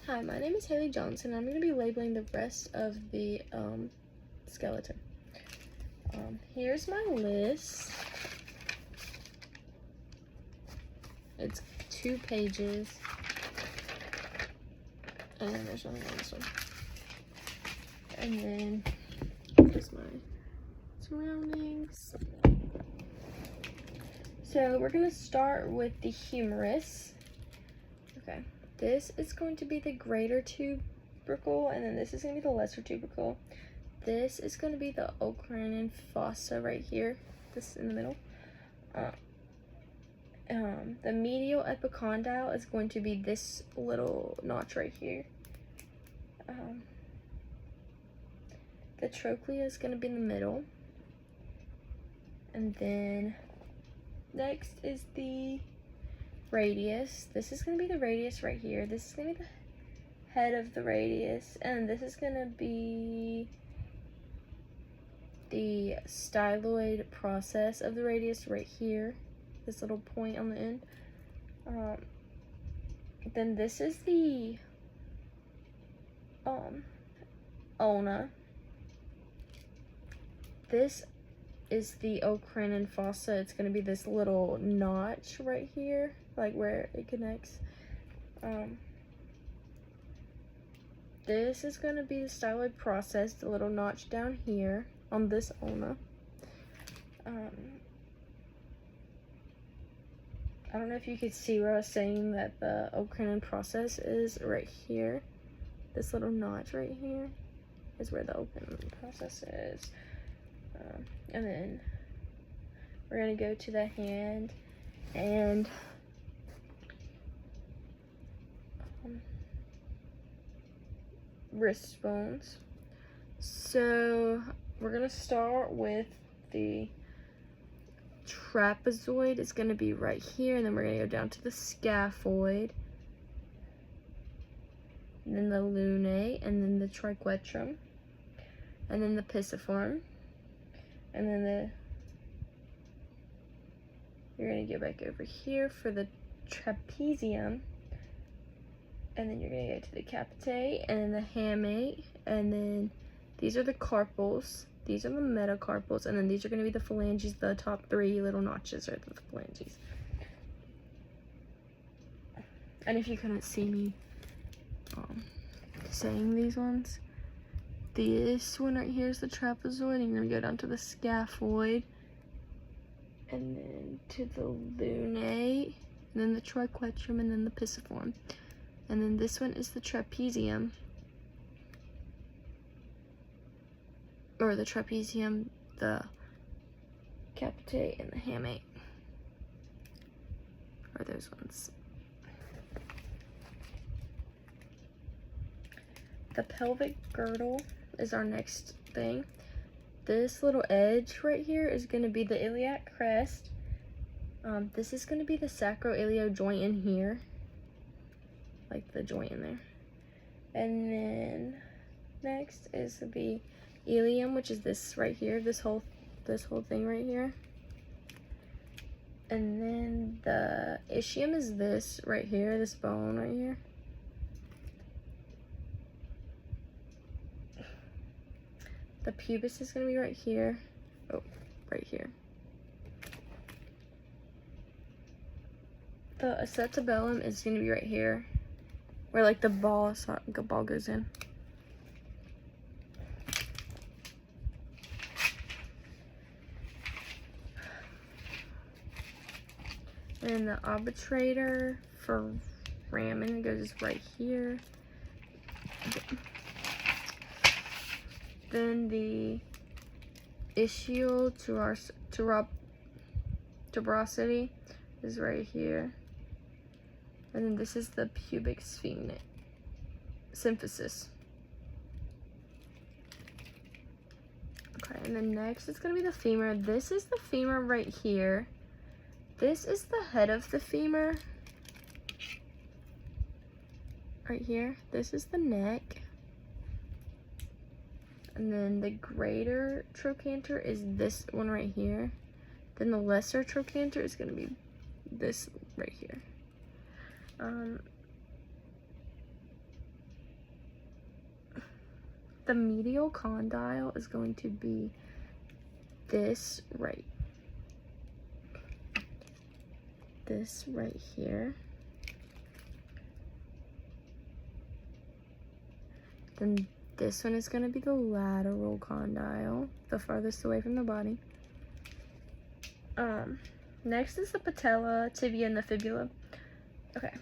Hi, my name is Haley Johnson. I'm going to be labeling the rest of the skeleton. Here's my list. It's 2 pages. And there's nothing on this one. And then here's my surroundings. So we're going to start with the humerus. Okay. This is going to be the greater tubercle, and then this is going to be the lesser tubercle. This is going to be the ocrine fossa right here, this in the middle. The medial epicondyle is going to be this little notch right here. The trochlea is going to be in the middle. And then next is the radius. This is going to be the radius right here. This is going to be the head of the radius, and this is going to be the styloid process of the radius right here, this little point on the end. Then this is the ulna. This is the ocrine fossa. It's going to be this little notch right here, like where it connects. This is going to be the styloid process, the little notch down here on this ulna. I don't know if you could see where I was saying that the ocrine process is right here. This little notch right here is where the ocrine process is. And then we're going to go to the hand and wrist bones. So we're going to start with the trapezoid. It's going to be right here, and then we're going to go down to the scaphoid, and then the lunate, and then the triquetrum, and then the pisiform, and then you're going to go back over here for the trapezium, and then you're going to go to the capitate, and then the hamate, and then these are the carpals, these are the metacarpals, and then these are going to be the phalanges. The top 3 little notches are the phalanges. And if you couldn't see me saying these ones, this one right here is the trapezoid, and you're going to go down to the scaphoid, and then to the lunate, and then the triquetrum, and then the pisiform. And then this one is the trapezium, or the trapezium, the capitate, and the hamate, are those ones. The pelvic girdle is our next thing. This little edge right here is going to be the iliac crest. This is going to be the sacroiliac joint in here, like the joint in there. And then next is the ilium, which is this right here, this whole thing right here. And then the ischium is this right here, this bone right here. The pubis is going to be right here. Oh, right here. The acetabellum is going to be right here, where like the ball goes in. And the arbitrator for ramen goes right here. Then the ischial tuberosity is right here. And then this is the pubic symphysis. Okay, and then next it's going to be the femur. This is the femur right here. This is the head of the femur. Right here. This is the neck. And then the greater trochanter is this one right here. Then the lesser trochanter is going to be this right here. The medial condyle is going to be this right here. Then this one is going to be the lateral condyle, the farthest away from the body. Next is the patella, tibia, and the fibula. Okay.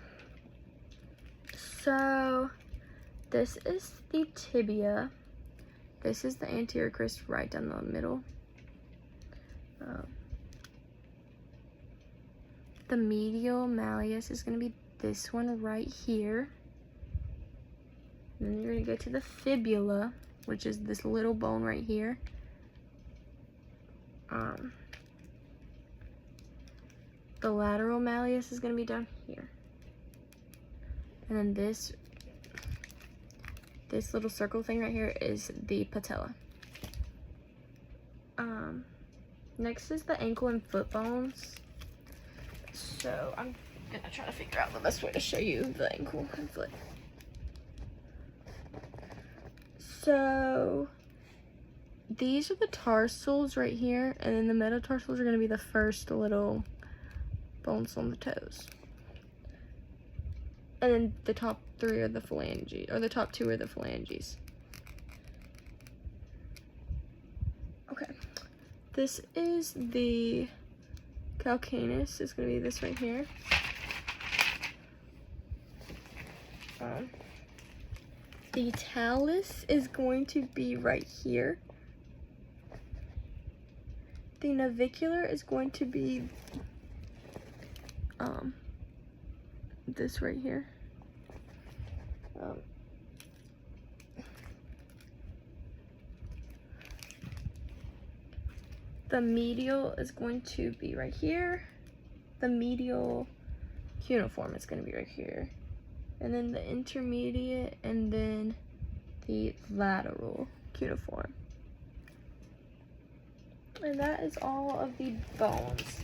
So this is the tibia. This is the anterior crest right down the middle. The medial malleus is going to be this one right here. Then you're going to go to the fibula, which is this little bone right here. The lateral malleus is going to be down here. And then this little circle thing right here is the patella. Next is the ankle and foot bones. So I'm going to try to figure out the best way to show you the ankle and foot. So these are the tarsals right here, and then the metatarsals are going to be the first little bones on the toes. And then the top three are the phalanges, or the top two are the phalanges. Okay. This is the calcaneus. It's going to be this right here. The talus is going to be right here. The navicular is going to be this right here. The medial is going to be right here. The medial cuneiform is going to be right here. And then the intermediate, and then the lateral cuneiform. And that is all of the bones.